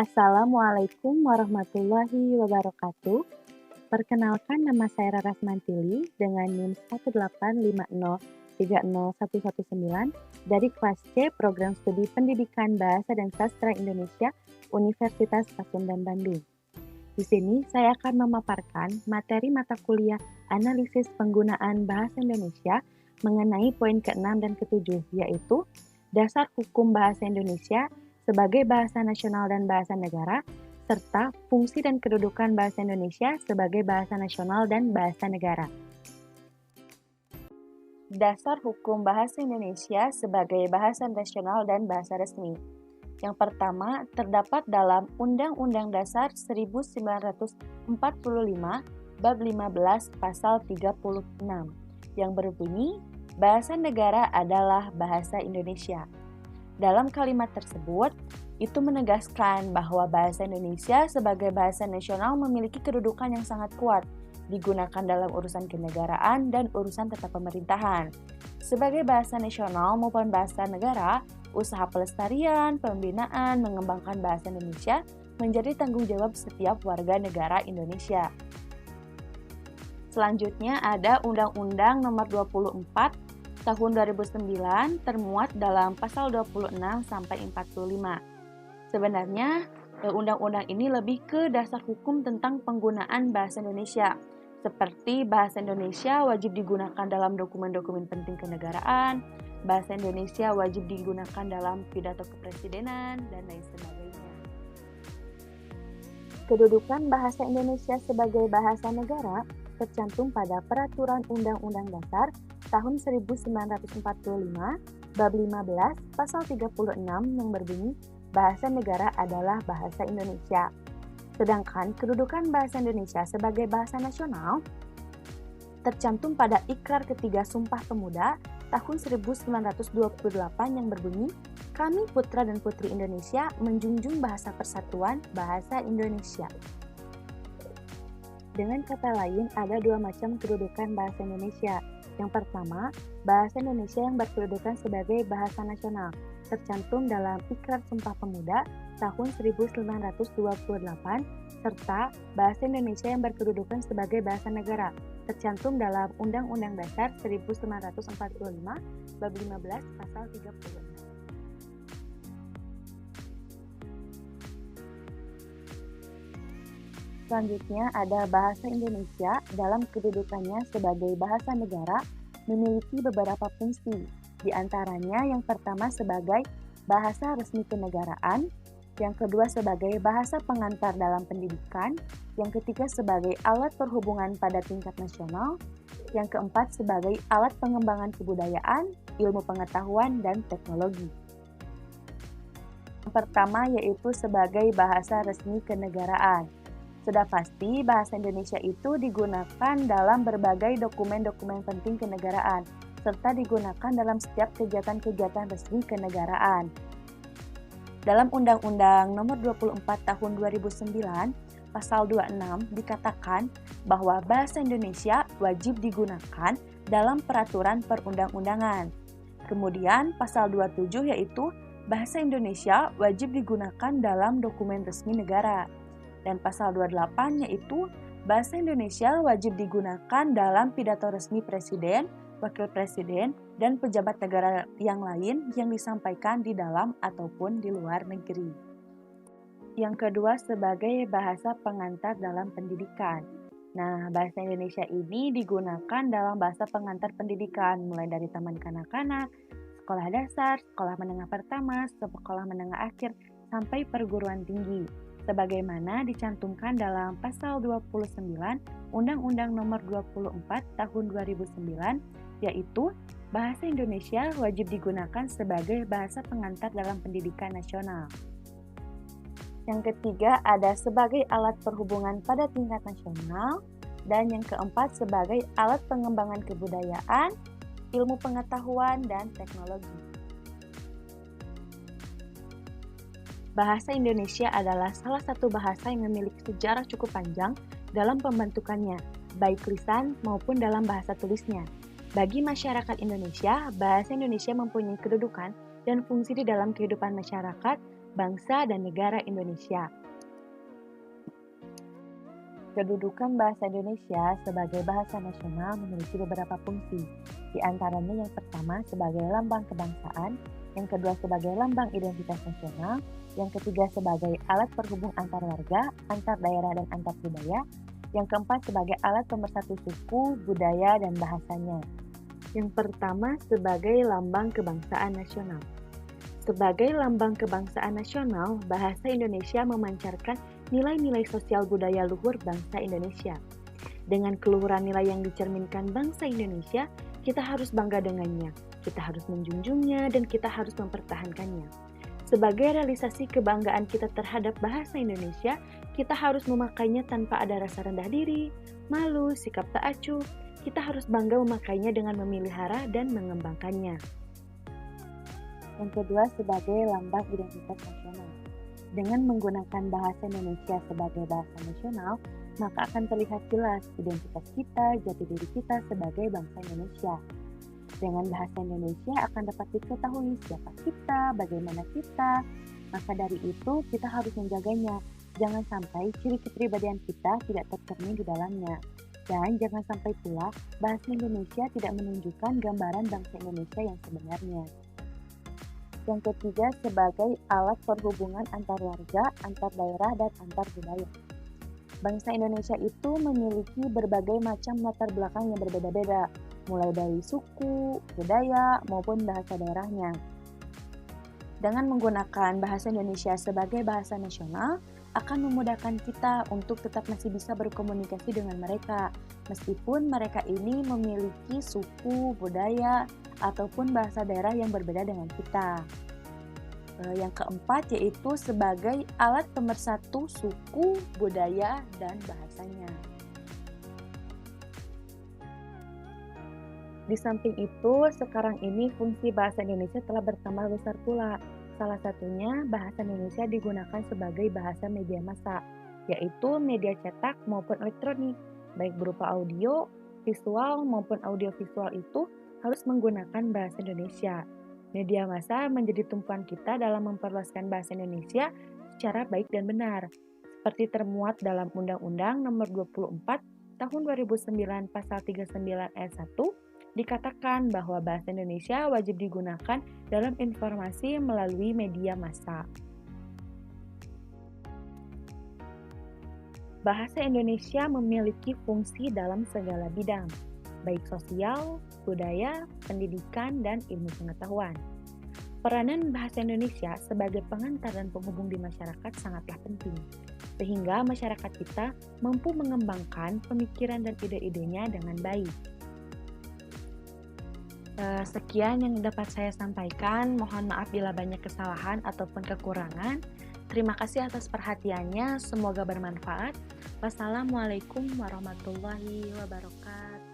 Assalamualaikum warahmatullahi wabarakatuh. Perkenalkan, nama saya Raras Mantili dengan NIM 185030119 dari kelas C Program Studi Pendidikan Bahasa dan Sastra Indonesia Universitas Pasundan Bandung. Di sini saya akan memaparkan materi mata kuliah analisis penggunaan bahasa Indonesia mengenai poin ke-6 dan ke-7, yaitu dasar hukum bahasa Indonesia sebagai bahasa nasional dan bahasa negara, serta fungsi dan kedudukan bahasa Indonesia sebagai bahasa nasional dan bahasa negara. Dasar hukum bahasa Indonesia sebagai bahasa nasional dan bahasa resmi. Yang pertama, terdapat dalam Undang-Undang Dasar 1945 Bab 15 Pasal 36 yang berbunyi, bahasa negara adalah bahasa Indonesia. Dalam kalimat tersebut, itu menegaskan bahwa bahasa Indonesia sebagai bahasa nasional memiliki kedudukan yang sangat kuat, digunakan dalam urusan kenegaraan dan urusan tata pemerintahan. Sebagai bahasa nasional maupun bahasa negara, usaha pelestarian, pembinaan, mengembangkan bahasa Indonesia menjadi tanggung jawab setiap warga negara Indonesia. Selanjutnya ada Undang-Undang Nomor 24 Tahun 2009 termuat dalam pasal 26 sampai 45. Sebenarnya, undang-undang ini lebih ke dasar hukum tentang penggunaan bahasa Indonesia. Seperti bahasa Indonesia wajib digunakan dalam dokumen-dokumen penting kenegaraan, bahasa Indonesia wajib digunakan dalam pidato kepresidenan, dan lain sebagainya. Kedudukan bahasa Indonesia sebagai bahasa negara tercantum pada Peraturan Undang-Undang Dasar tahun 1945, Bab 15, Pasal 36 yang berbunyi, bahasa negara adalah bahasa Indonesia. Sedangkan kedudukan bahasa Indonesia sebagai bahasa nasional tercantum pada Ikrar Ketiga Sumpah Pemuda tahun 1928 yang berbunyi, kami putra dan putri Indonesia menjunjung bahasa persatuan, bahasa Indonesia. Dengan kata lain, ada dua macam kedudukan bahasa Indonesia. Yang pertama, bahasa Indonesia yang berkedudukan sebagai bahasa nasional, tercantum dalam Ikrar Sumpah Pemuda tahun 1928, serta bahasa Indonesia yang berkedudukan sebagai bahasa negara, tercantum dalam Undang-Undang Dasar 1945, Bab 15, Pasal 36. Selanjutnya ada bahasa Indonesia dalam kedudukannya sebagai bahasa negara memiliki beberapa fungsi, di antaranya yang pertama sebagai bahasa resmi kenegaraan, yang kedua sebagai bahasa pengantar dalam pendidikan, yang ketiga sebagai alat perhubungan pada tingkat nasional, yang keempat sebagai alat pengembangan kebudayaan, ilmu pengetahuan, dan teknologi. Yang pertama yaitu sebagai bahasa resmi kenegaraan. Sudah pasti bahasa Indonesia itu digunakan dalam berbagai dokumen-dokumen penting kenegaraan, serta digunakan dalam setiap kegiatan-kegiatan resmi kenegaraan. Dalam Undang-Undang Nomor 24 Tahun 2009, Pasal 26 dikatakan bahwa bahasa Indonesia wajib digunakan dalam peraturan perundang-undangan. Kemudian Pasal 27 yaitu bahasa Indonesia wajib digunakan dalam dokumen resmi negara. Dan pasal 28 yaitu bahasa Indonesia wajib digunakan dalam pidato resmi presiden, wakil presiden, dan pejabat negara yang lain yang disampaikan di dalam ataupun di luar negeri. Yang kedua sebagai bahasa pengantar dalam pendidikan. Nah, bahasa Indonesia ini digunakan dalam bahasa pengantar pendidikan mulai dari taman kanak-kanak, sekolah dasar, sekolah menengah pertama, sekolah menengah akhir, sampai perguruan tinggi. Sebagaimana dicantumkan dalam Pasal 29 Undang-Undang Nomor 24 Tahun 2009, yaitu bahasa Indonesia wajib digunakan sebagai bahasa pengantar dalam pendidikan nasional. Yang ketiga ada sebagai alat perhubungan pada tingkat nasional, dan yang keempat sebagai alat pengembangan kebudayaan, ilmu pengetahuan, dan teknologi. Bahasa Indonesia adalah salah satu bahasa yang memiliki sejarah cukup panjang dalam pembentukannya, baik lisan maupun dalam bahasa tulisnya. Bagi masyarakat Indonesia, bahasa Indonesia mempunyai kedudukan dan fungsi di dalam kehidupan masyarakat bangsa dan negara Indonesia. Kedudukan bahasa Indonesia sebagai bahasa nasional memiliki beberapa fungsi. Di antaranya yang pertama sebagai lambang kebangsaan, yang kedua sebagai lambang identitas nasional, yang ketiga sebagai alat penghubung antar warga, antar daerah dan antar budaya, yang keempat sebagai alat pemersatu suku, budaya, dan bahasanya. Yang pertama sebagai lambang kebangsaan nasional. Sebagai lambang kebangsaan nasional, bahasa Indonesia memancarkan nilai-nilai sosial budaya luhur bangsa Indonesia. Dengan keluhuran nilai yang dicerminkan bangsa Indonesia, kita harus bangga dengannya, kita harus menjunjungnya, dan kita harus mempertahankannya. Sebagai realisasi kebanggaan kita terhadap bahasa Indonesia, kita harus memakainya tanpa ada rasa rendah diri, malu, sikap tak acuh. Kita harus bangga memakainya dengan memelihara dan mengembangkannya. Yang kedua, sebagai lambang identitas nasional. Dengan menggunakan bahasa Indonesia sebagai bahasa nasional, maka akan terlihat jelas identitas kita, jati diri kita sebagai bangsa Indonesia. Dengan bahasa Indonesia akan dapat diketahui siapa kita, bagaimana kita. Maka dari itu, kita harus menjaganya. Jangan sampai ciri kepribadian kita tidak tercermin di dalamnya. Dan jangan sampai pula bahasa Indonesia tidak menunjukkan gambaran bangsa Indonesia yang sebenarnya. Yang ketiga, sebagai alat perhubungan antar warga, antar daerah, dan antar budaya. Bangsa Indonesia itu memiliki berbagai macam latar belakang yang berbeda-beda, mulai dari suku, budaya, maupun bahasa daerahnya. Dengan menggunakan bahasa Indonesia sebagai bahasa nasional, akan memudahkan kita untuk tetap masih bisa berkomunikasi dengan mereka, meskipun mereka ini memiliki suku, budaya, ataupun bahasa daerah yang berbeda dengan kita. Yang keempat yaitu sebagai alat pemersatu suku, budaya, dan bahasanya. Di samping itu, sekarang ini fungsi bahasa Indonesia telah bertambah besar pula. Salah satunya, bahasa Indonesia digunakan sebagai bahasa media massa, yaitu media cetak maupun elektronik, baik berupa audio, visual maupun audiovisual itu harus menggunakan bahasa Indonesia. Media massa menjadi tumpuan kita dalam memperluaskan bahasa Indonesia secara baik dan benar, seperti termuat dalam Undang-Undang Nomor 24 Tahun 2009 Pasal 39 Ayat 1, dikatakan bahwa bahasa Indonesia wajib digunakan dalam informasi melalui media massa. Bahasa Indonesia memiliki fungsi dalam segala bidang, baik sosial, budaya, pendidikan, dan ilmu pengetahuan. Peranan bahasa Indonesia sebagai pengantar dan penghubung di masyarakat sangatlah penting, sehingga masyarakat kita mampu mengembangkan pemikiran dan ide-idenya dengan baik. Sekian yang dapat saya sampaikan, mohon maaf bila banyak kesalahan ataupun kekurangan. Terima kasih atas perhatiannya, semoga bermanfaat. Wassalamualaikum warahmatullahi wabarakatuh.